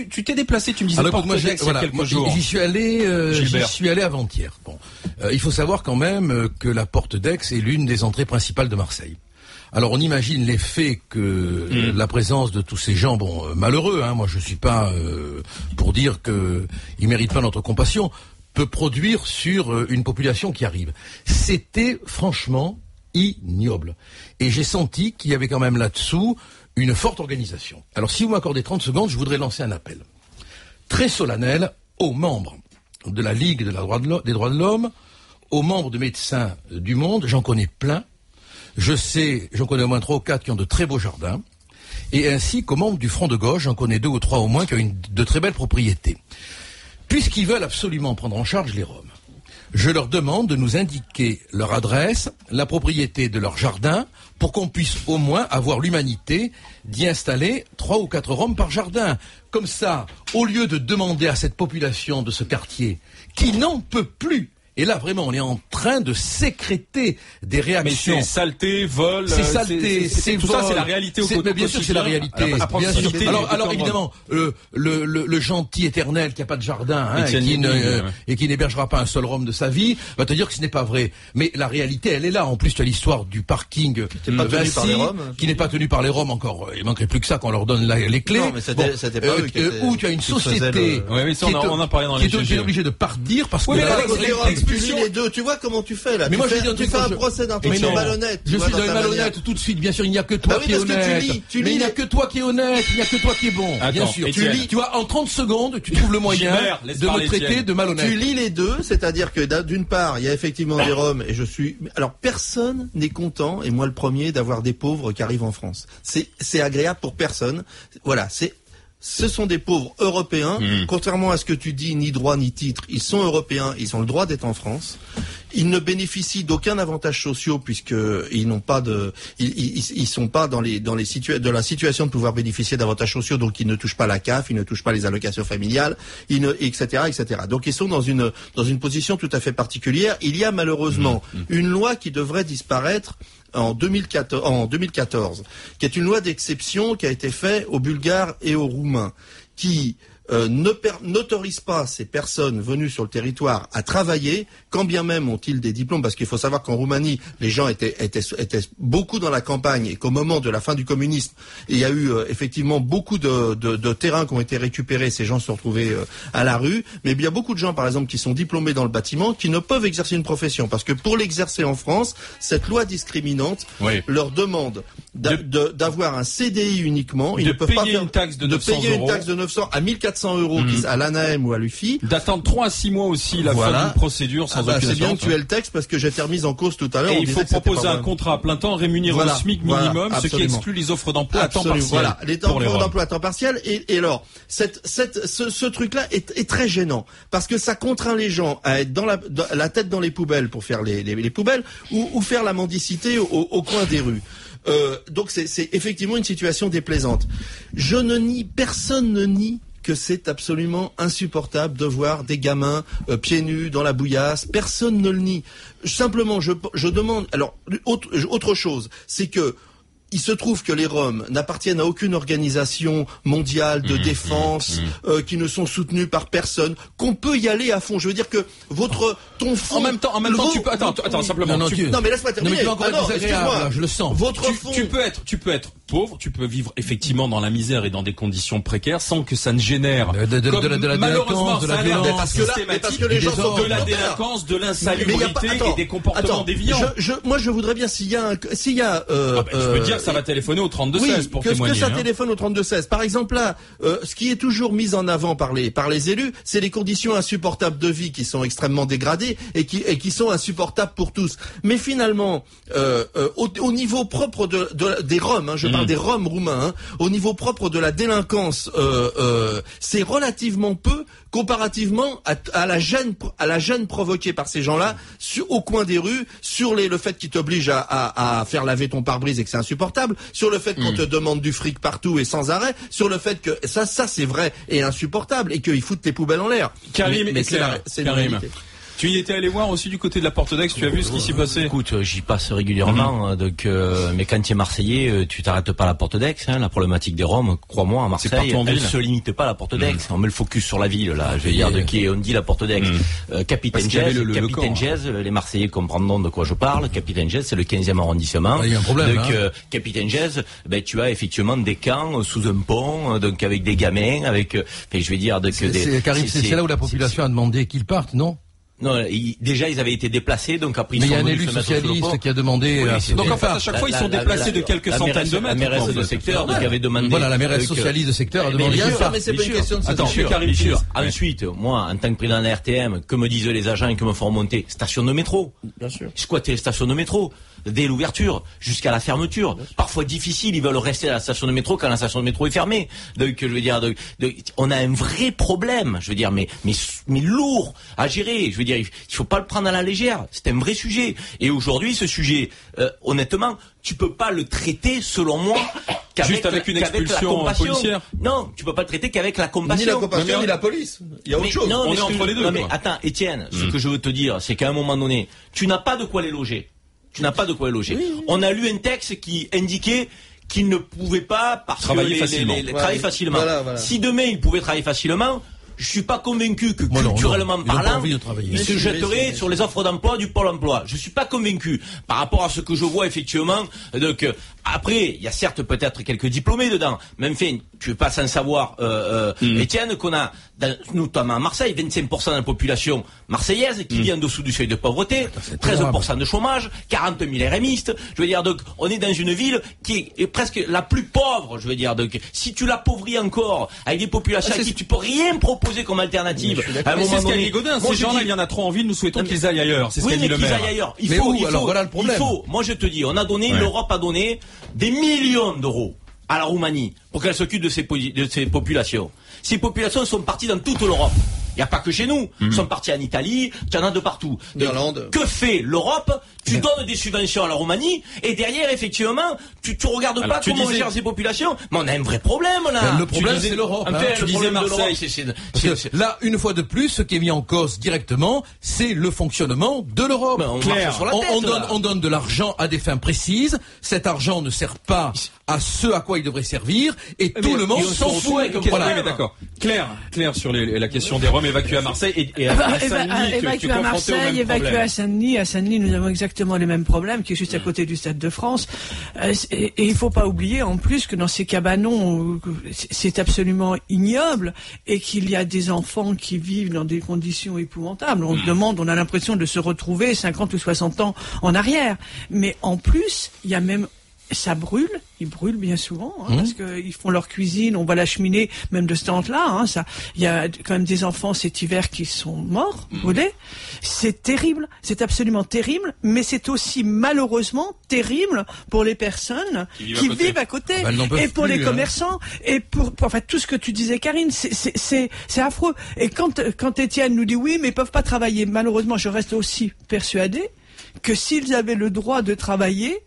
tu t'es déplacé, tu me disais Porte d'Aix il y a quelques jours. J'y suis allé avant-hier. Bon, il faut savoir quand même que la Porte d'Aix est l'une des entrées principales de Marseille. Alors on imagine l'effet que la présence de tous ces gens, malheureux, moi je suis pas pour dire que ils méritent pas notre compassion, peut produire sur une population qui arrive. C'était franchement ignoble. Et j'ai senti qu'il y avait quand même là-dessous une forte organisation. Alors si vous m'accordez 30 secondes, je voudrais lancer un appel très solennel aux membres de la Ligue des droits de l'homme, aux membres de Médecins du Monde, j'en connais plein, j'en connais au moins 3 ou 4 qui ont de très beaux jardins, et ainsi qu'aux membres du Front de Gauche, j'en connais 2 ou 3 au moins qui ont de très belles propriétés. Puisqu'ils veulent absolument prendre en charge les Roms, je leur demande de nous indiquer leur adresse, la propriété de leur jardin, pour qu'on puisse au moins avoir l'humanité d'y installer 3 ou 4 Roms par jardin. Comme ça, au lieu de demander à cette population de ce quartier, qui n'en peut plus, et là, vraiment, on est en train de sécréter des réactions. Mais c'est saleté, vol, c'est saleté, c'est tout vol, ça, c'est la réalité au quotidien. Mais bien sûr, c'est la réalité. Bien sûr. Alors évidemment, le gentil éternel qui a pas de jardin, et qui n'hébergera pas un seul Rome de sa vie, va te dire que ce n'est pas vrai. Mais la réalité, elle est là. En plus, tu as l'histoire du parking Vinci, qui n'est pas tenu par les Roms encore. Il manquerait plus que ça qu'on leur donne les clés. Non, mais c'était pas eux qui étaient, où tu as une société qui est obligée de partir parce que tu lis les deux, tu vois comment tu fais là. Mais moi je veux dire, tu fais un procès d'intention malhonnête. Je suis malhonnête tout de suite, bien sûr, il n'y a que toi qui est honnête. Mais il n'y a que toi qui est honnête, il n'y a que toi qui est bon. Bien sûr. Tu lis, tu vois, en 30 secondes, tu trouves le moyen de me traiter de malhonnête. Tu lis les deux, c'est-à-dire que d'une part, il y a effectivement des Roms et alors personne n'est content, et moi le premier, d'avoir des pauvres qui arrivent en France. C'est agréable pour personne. Voilà, ce sont des pauvres européens, contrairement à ce que tu dis, ni droit ni titre, ils sont européens, ils ont le droit d'être en France. Ils ne bénéficient d'aucun avantage sociaux puisque ils n'ont pas ils sont pas dans la situation de pouvoir bénéficier d'avantages sociaux, donc ils ne touchent pas la CAF, ils ne touchent pas les allocations familiales, etc. Donc ils sont dans une position tout à fait particulière. Il y a malheureusement une loi qui devrait disparaître en 2014, qui est une loi d'exception qui a été faite aux Bulgares et aux Roumains, qui n'autorise pas ces personnes venues sur le territoire à travailler, quand bien même ont-ils des diplômes, parce qu'il faut savoir qu'en Roumanie, les gens étaient beaucoup dans la campagne, et qu'au moment de la fin du communisme, il y a eu effectivement beaucoup de terrains qui ont été récupérés, ces gens se sont retrouvés à la rue, mais il y a beaucoup de gens, par exemple, qui sont diplômés dans le bâtiment, qui ne peuvent exercer une profession, parce que pour l'exercer en France, cette loi discriminante leur demande d'avoir un CDI uniquement, ils ne peuvent pas faire une taxe de 900 à 1400 € à l'ANAM ou à l'UFI. D'attendre 3 à 6 mois aussi la fin d'une procédure sans aucune c'est bien que tu aies le texte parce que j'ai été remise en cause tout à l'heure. Et il faut proposer un contrat à plein temps rémunéré au SMIC minimum, ce qui exclut les offres d'emploi à temps partiel. Voilà, les offres d'emploi à temps partiel. Et alors, ce truc-là est très gênant parce que ça contraint les gens à être la tête dans les poubelles pour faire les poubelles ou faire la mendicité au coin des rues. Donc c'est effectivement une situation déplaisante. Personne ne nie que c'est absolument insupportable de voir des gamins pieds nus dans la bouillasse. Personne ne le nie. Simplement, je demande. Alors, autre chose, c'est que il se trouve que les Roms n'appartiennent à aucune organisation mondiale de défense, qui ne sont soutenus par personne, qu'on peut y aller à fond. Je veux dire que ton fond... En même temps, tu peux... Attends, simplement. Non, mais laisse-moi terminer. Excuse-moi, je le sens. Tu peux être pauvre, tu peux vivre effectivement dans la misère et dans des conditions précaires sans que ça ne génère malheureusement de la violence, parce que les gens sont de la délinquance, de l'insalubrité et des comportements déviants. Moi, je voudrais bien s'il y a je peux dire que ça va téléphoner au 3216 pour témoigner. Que ça téléphone au 3216. Par exemple là, ce qui est toujours mis en avant par les élus, c'est les conditions insupportables de vie qui sont extrêmement dégradées et qui sont insupportables pour tous. Mais finalement, au niveau propre des Roms, je parle des Roms roumains, au niveau propre de la délinquance, c'est relativement peu comparativement à la gêne provoquée par ces gens-là au coin des rues, sur le fait qu'ils t'obligent à faire laver ton pare-brise et que c'est insupportable, sur le fait qu'on te demande du fric partout et sans arrêt, sur le fait que ça c'est vrai et insupportable et qu'ils foutent les poubelles en l'air. Karim, mais c'est la réalité. Tu y étais allé voir aussi du côté de la Porte d'Aix, tu as vu ce qui s'y passait? Écoute, j'y passe régulièrement, donc, mais quand tu es Marseillais, tu t'arrêtes pas à la Porte d'Aix, hein, la problématique des Roms, crois-moi, à Marseille, elle se limite pas à la Porte d'Aix. On met le focus sur la ville, là, je veux dire, on dit la Porte d'Aix. Capitaine Jazz, les Marseillais comprendront de quoi je parle. Capitaine Jazz, c'est le 15e arrondissement. Il y a un problème, donc, Capitaine Jazz, tu as effectivement des camps sous un pont, donc avec des gamins, avec, je vais dire, c'est là où la population a demandé qu'ils partent, non? Non, déjà ils avaient été déplacés, donc après ils mais sont il y a un élu socialiste qui a demandé. Donc en fait à chaque fois ils sont déplacés de quelques centaines de mètres. La mairesse de secteur donc avait demandé. Voilà, la mairesse socialiste de secteur a demandé. Bien sûr, mais c'est pas une question de Attends, bien sûr. Ensuite, moi, en tant que président de la RTM, que me disent les agents et que me font remonter? Station de métro. Bien sûr. Squatter les stations de métro dès l'ouverture jusqu'à la fermeture. Parfois difficile, ils veulent rester à la station de métro quand la station de métro est fermée. Donc je veux dire, on a un vrai problème. Je veux dire, mais lourd à gérer. Je veux dire, il faut pas le prendre à la légère. C'est un vrai sujet. Et aujourd'hui, ce sujet, honnêtement, tu peux pas le traiter, selon moi, avec une expulsion policière. Non, tu peux pas le traiter qu'avec la compassion. Ni la compassion, ni la police. Il y a autre chose. Non, on est entre les deux. Non, mais attends, Étienne, ce que je veux te dire, c'est qu'à un moment donné, tu n'as pas de quoi les loger. Tu n'as pas de quoi les loger. Oui. On a lu un texte qui indiquait qu'ils ne pouvaient pas travailler facilement. Travailler facilement. Voilà. Si demain ils pouvaient travailler facilement, je suis pas convaincu que culturellement parlant, ils se jetteraient sur les offres d'emploi du Pôle emploi. Je suis pas convaincu par rapport à ce que je vois effectivement. Donc après, il y a certes peut-être quelques diplômés dedans, mais enfin, tu es pas sans savoir, Étienne, qu'on a notamment à Marseille, 25% de la population marseillaise qui vit en dessous du seuil de pauvreté, 13% de chômage, 40 000 RMistes. Je veux dire, donc on est dans une ville qui est presque la plus pauvre. Je veux dire, donc si tu l'appauvris encore avec des populations à qui tu peux rien proposer comme alternative. C'est ce qu'a dit Gaudin. Ces gens-là, il y en a trop en ville. Nous souhaitons qu'ils aillent ailleurs. C'est ce qu'a dit le maire. Il faut. Moi, je te dis, on a donné, l'Europe a donné des millions d'euros à la Roumanie pour qu'elle s'occupe de ces populations. Ces populations sont parties dans toute l'Europe. Il n'y a pas que chez nous. Ils sont partis en Italie, tu en as de partout. Irlande. Que fait l'Europe? Tu donnes des subventions à la Roumanie et derrière, effectivement, tu regardes pas comment on gère ces populations. Mais on a un vrai problème, là. Le problème, c'est l'Europe. Tu disais Marseille. Là, une fois de plus, ce qui est mis en cause directement, c'est le fonctionnement de l'Europe. On donne de l'argent à des fins précises. Cet argent ne sert pas à ce à quoi il devrait servir et tout le monde s'en fout. Voilà, d'accord. Claire sur la question des Roms évacués à Marseille et à Saint-Denis. Évacués à Marseille, évacués à Saint-Denis. À Saint-Denis, nous avons exactement les mêmes problèmes, qui est juste à côté du Stade de France. Et il faut pas oublier, en plus, que dans ces cabanons, c'est absolument ignoble et qu'il y a des enfants qui vivent dans des conditions épouvantables. On se demande, on a l'impression de se retrouver 50 ou 60 ans en arrière. Mais en plus, il y a même ça brûle, ils brûlent bien souvent, parce qu'ils font leur cuisine, on voit la cheminée, même de ce temps-là, il y a quand même des enfants cet hiver qui sont morts, brûlés. C'est terrible, c'est absolument terrible, mais c'est aussi malheureusement terrible pour les personnes qui vivent à côté, et pour les commerçants, et pour enfin tout ce que tu disais, Karine, c'est affreux. Et quand Étienne nous dit oui, mais ils peuvent pas travailler, malheureusement, je reste aussi persuadée que s'ils avaient le droit de travailler,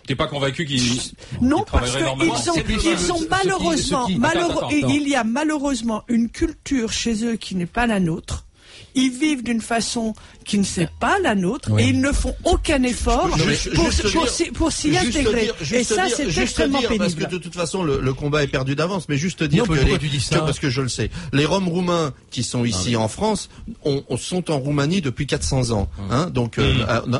t'es pas convaincu qu'ils non, parce qu'ils sont malheureusement, il y a malheureusement une culture chez eux qui n'est pas la nôtre. Ils vivent d'une façon qui ne c'est pas la nôtre et ils ne font aucun effort pour s'y intégrer. Et ça, c'est extrêmement pénible. Parce que de toute façon, le combat est perdu d'avance. Mais juste dire parce que je le sais. Les Roms roumains qui sont ici en France sont en Roumanie depuis 400 ans. Donc,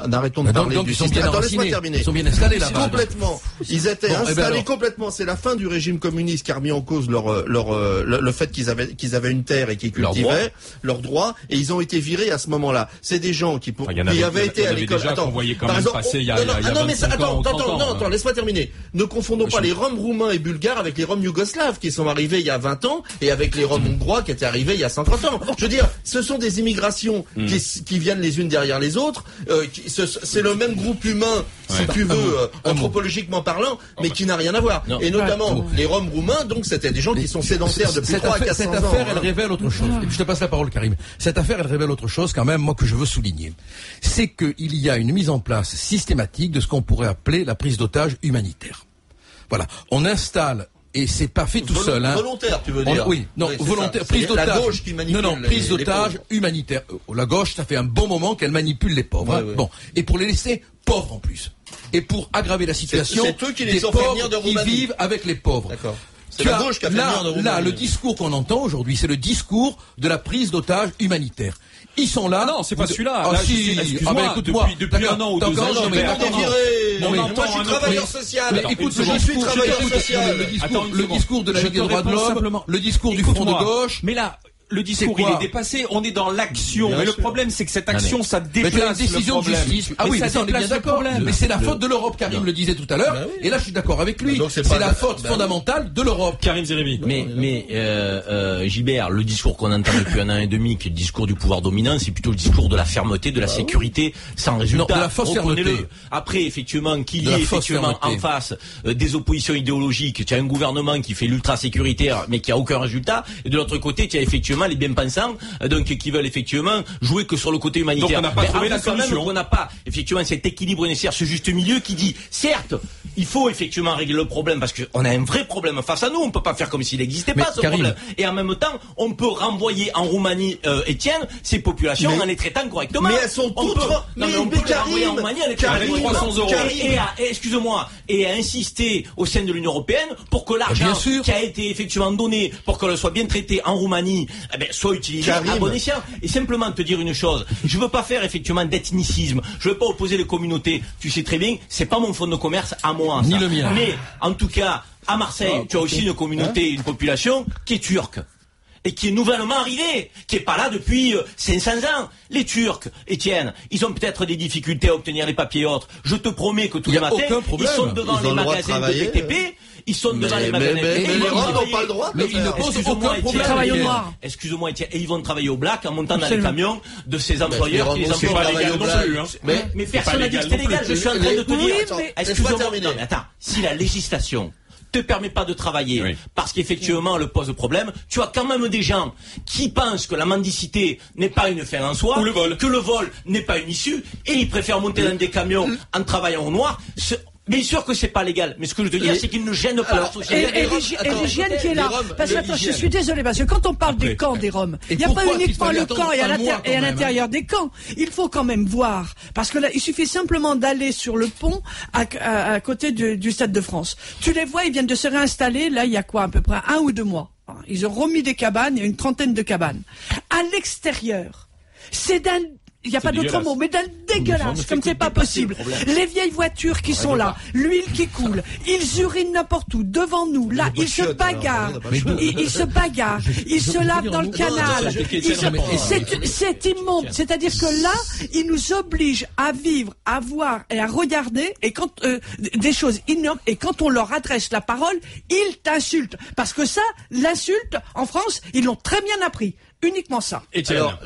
n'arrêtons de parler du système. Attends, laisse-moi terminer. Ils sont bien installés là. Complètement. Ils étaient installés complètement. C'est la fin du régime communiste qui a remis en cause le fait qu'ils avaient une terre et qu'ils cultivaient leurs droits. Et ils ont été virés à ce moment-là. C'est des gens qui avaient été à l'école. Attends, attends, laisse-moi terminer. Ne confondons pas les Roms roumains et bulgares avec les Roms yougoslaves qui sont arrivés il y a 20 ans et avec les Roms hongrois qui étaient arrivés il y a 130 ans. Je veux dire, ce sont des immigrations qui viennent les unes derrière les autres. C'est le même groupe humain, si tu veux, anthropologiquement parlant, mais qui n'a rien à voir. Et notamment, les Roms roumains, donc c'était des gens qui sont sédentaires depuis 3 à 400 ans. Cette affaire, elle révèle autre chose. Et puis je te passe la parole, Karim. Cette affaire, elle révèle autre chose quand même, moi, que je veux souligner. C'est qu'il y a une mise en place systématique de ce qu'on pourrait appeler la prise d'otage humanitaire. Voilà. On installe et c'est pas fait tout seul. Volontaire, tu veux dire? Oui, non, volontaire, prise d'otage. La gauche qui manipule. Non, prise d'otage humanitaire. La gauche, ça fait un bon moment qu'elle manipule les pauvres. Ouais. Bon, et pour les laisser pauvres en plus, et pour aggraver la situation c'est eux qui les des ont fait pauvres venir de qui Roumanie. vivent avec les pauvres. D'accord. C'est la gauche qui a fait venir de Roumanie. Là, le discours qu'on entend aujourd'hui, c'est le discours de la prise d'otage humanitaire. Ils sont là. Non, c'est pas celui-là. Ah, là, si. Excuse-moi, écoute-moi. Depuis un an ou 2 ans, moi je suis travailleur social. Écoute, je suis travailleur social. Le discours de la Ligue des droits de l'homme, le discours du Front de gauche. Mais là, le discours il est dépassé, on est dans l'action. Mais le problème c'est que cette action ça déplace une décision de justice. Ah oui, ça on est bien d'accord. Mais c'est la faute de l'Europe, Karim le disait tout à l'heure. Et là je suis d'accord avec lui. C'est la faute fondamentale de l'Europe. Karim Zeribi. Mais Gilbert, le discours qu'on entend depuis un an et demi, qui est le discours du pouvoir dominant, c'est plutôt le discours de la fermeté, de la sécurité, sans résultat. Non, de la fausse fermeté. Après, effectivement, qu'il y ait effectivement en face des oppositions idéologiques, tu as un gouvernement qui fait l'ultra sécuritaire, mais qui a aucun résultat, et de l'autre côté, tu as effectivement les bien-pensants, donc qui veulent effectivement jouer que sur le côté humanitaire. Donc on n'a pas trouvé la solution. On n'a pas effectivement cet équilibre nécessaire, ce juste milieu qui dit, certes, il faut effectivement régler le problème parce qu'on a un vrai problème face à nous. On peut pas faire comme s'il n'existait pas ce problème. Et en même temps, on peut renvoyer en Roumanie, Étienne, ces populations en les traitant correctement. Mais elles sont toutes. On peut les renvoyer en Roumanie en les traitant 300 €. Excuse-moi, et à insister au sein de l'Union européenne pour que l'argent qui a été effectivement donné pour qu'elle soit bien traitée en Roumanie, soit utilisé à bon escient. Et simplement te dire une chose, je veux pas faire effectivement d'ethnicisme, je veux pas opposer les communautés. Tu sais très bien, c'est pas mon fonds de commerce à moi. Ni le mien. Mais en tout cas, à Marseille, tu as aussi une communauté, une population qui est turque. Et qui est nouvellement arrivée, qui est pas là depuis 500 ans. Les Turcs, Étienne, ils ont peut-être des difficultés à obtenir les papiers et autres. Je te promets que tous les matins, ils sont devant les magasins de BTP, ils sont devant les magasins de BTP. Mais les Roms n'ont pas le droit de ils ne posent aucun problème. Excuse-moi, Étienne, et ils vont travailler au black en montant dans les camions de ces employeurs qui les emploient pas légal non plus. Mais personne n'a dit que c'était légal, je suis en train de te dire. Excuse-moi, non mais attends, si la législation te permet pas de travailler parce qu'effectivement le pose problème, tu as quand même des gens qui pensent que la mendicité n'est pas une fin en soi, que le vol n'est pas une issue, et ils préfèrent monter dans des camions en travaillant au noir. Bien sûr que c'est pas légal, mais ce que je veux te dire, c'est qu'ils ne gênent pas la société. Et l'hygiène qui est là. Parce que attends, je suis désolé, parce que quand on parle des camps des Roms, il n'y a pas uniquement le camp et à l'intérieur des camps. Il faut quand même voir. Parce que là, il suffit simplement d'aller sur le pont à côté du Stade de France. Tu les vois, ils viennent de se réinstaller, là, il y a quoi, à peu près 1 ou 2 mois. Ils ont remis des cabanes, il y a une trentaine de cabanes. À l'extérieur, il n'y a pas d'autre mot, mais d'un dégueulasse, comme c'est pas possible. Les vieilles voitures qui sont là, l'huile qui coule, ils urinent n'importe où, devant nous, là, ils se bagarrent, ils se lavent dans le canal, c'est immonde. C'est-à-dire que là, ils nous obligent à vivre, à voir et à regarder, et quand, des choses ignobles, et quand on leur adresse la parole, ils t'insultent. Parce que ça, l'insulte, en France, ils l'ont très bien appris. Uniquement ça. Alors,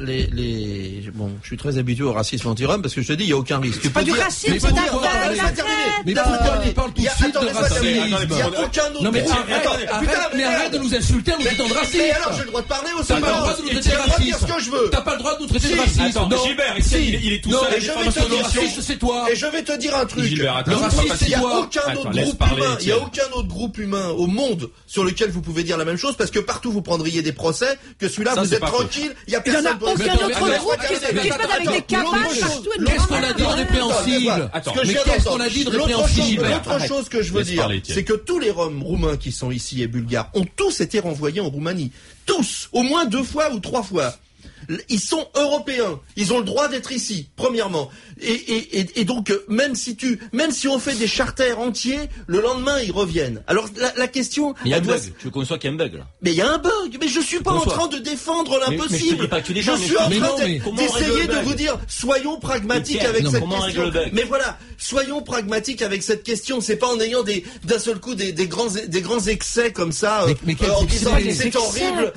bon, je suis très habitué au racisme anti-Rom parce que je te dis, il n'y a aucun risque. C'est pas du racisme, c'est mais pourquoi tu parles tout de suite de racisme? Il n'y a aucun autre. Non, mais arrête de nous insulter en nous traitant de racisme. Mais alors, j'ai le droit de parler aussi. T'as pas le droit de nous traiter de raciste. T'as pas le droit de nous traiter de raciste. Attends, Gilbert, il est tout seul. Et je vais te dire, c'est toi. Et je vais te dire un truc. Gilbert, le racisme, il n'y a aucun autre groupe humain. Il n'y a aucun autre groupe humain au monde sur lequel vous pouvez dire la même chose parce que partout vous prendriez des procès que celui-là vous êtes tranquille. Il n'y a aucun autre groupe qui se met avec des cabanes partout. Qu'est-ce qu'on a dit de répréhensible? Mais qu'est-ce qu'on a dit de répréhensible? L'autre chose que je veux dire, c'est que tous les Roms roumains qui sont ici et bulgares ont tous été renvoyés en Roumanie. Tous, au moins 2 fois ou 3 fois. Ils sont européens, ils ont le droit d'être ici, premièrement. Et donc, même si on fait des charters entiers, le lendemain ils reviennent. Alors la question, il y a un bug. Tu conçois qu'il y a un bug là. Mais il y a un bug. Mais je suis pas en train de défendre l'impossible. Je suis en train d'essayer de vous dire, soyons pratiques avec cette question. Mais voilà, soyons pragmatiques avec cette question. C'est pas en ayant d'un seul coup des grands excès comme ça, en disant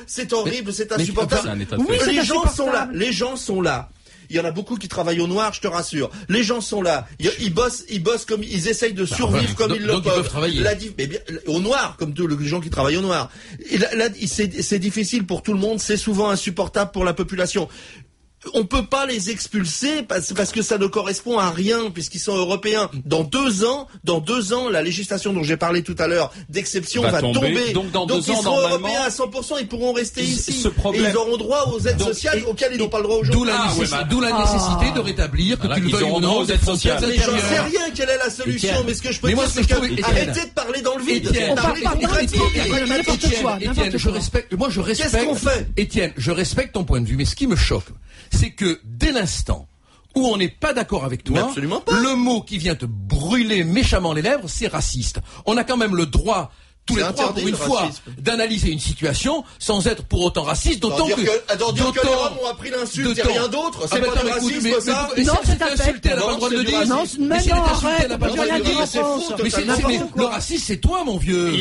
c'est horrible, c'est insupportable. Les gens sont là. Il y en a beaucoup qui travaillent au noir, je te rassure. Les gens sont là. Ils bossent comme ils essayent de survivre comme ils le peuvent. Mais bien, au noir, comme tous les gens qui travaillent au noir. Et là, c'est difficile pour tout le monde. C'est souvent insupportable pour la population. on peut pas les expulser parce que ça ne correspond à rien puisqu'ils sont européens. Dans 2 ans, la législation dont j'ai parlé tout à l'heure d'exception va tomber. Donc dans 2 ans, ils seront européens à 100%, ils pourront rester ici. Et ils auront droit aux aides sociales auxquelles ils n'ont pas le droit aujourd'hui. D'où la nécessité de rétablir que tu le veuilles ou non aux aides sociales. Mais j'en sais rien quelle est la solution. Mais ce que je peux dire, c'est arrêtez de parler dans le vide. Étienne, je respecte. Qu'est-ce qu'on fait? Étienne, je respecte ton point de vue, mais ce qui me choque, c'est que dès l'instant où on n'est pas d'accord avec toi, le mot qui vient te brûler méchamment les lèvres, c'est raciste. On a quand même le droit, tous les trois pour une fois, d'analyser une situation sans être pour autant raciste, d'autant que les Roms ont appris l'insulte, il n'y a rien d'autre, c'est pas du racisme ça. Non, c'est insulté, elle n'a pas le droit de le dire. Non, mais non, arrête, le racisme, c'est toi, mon vieux.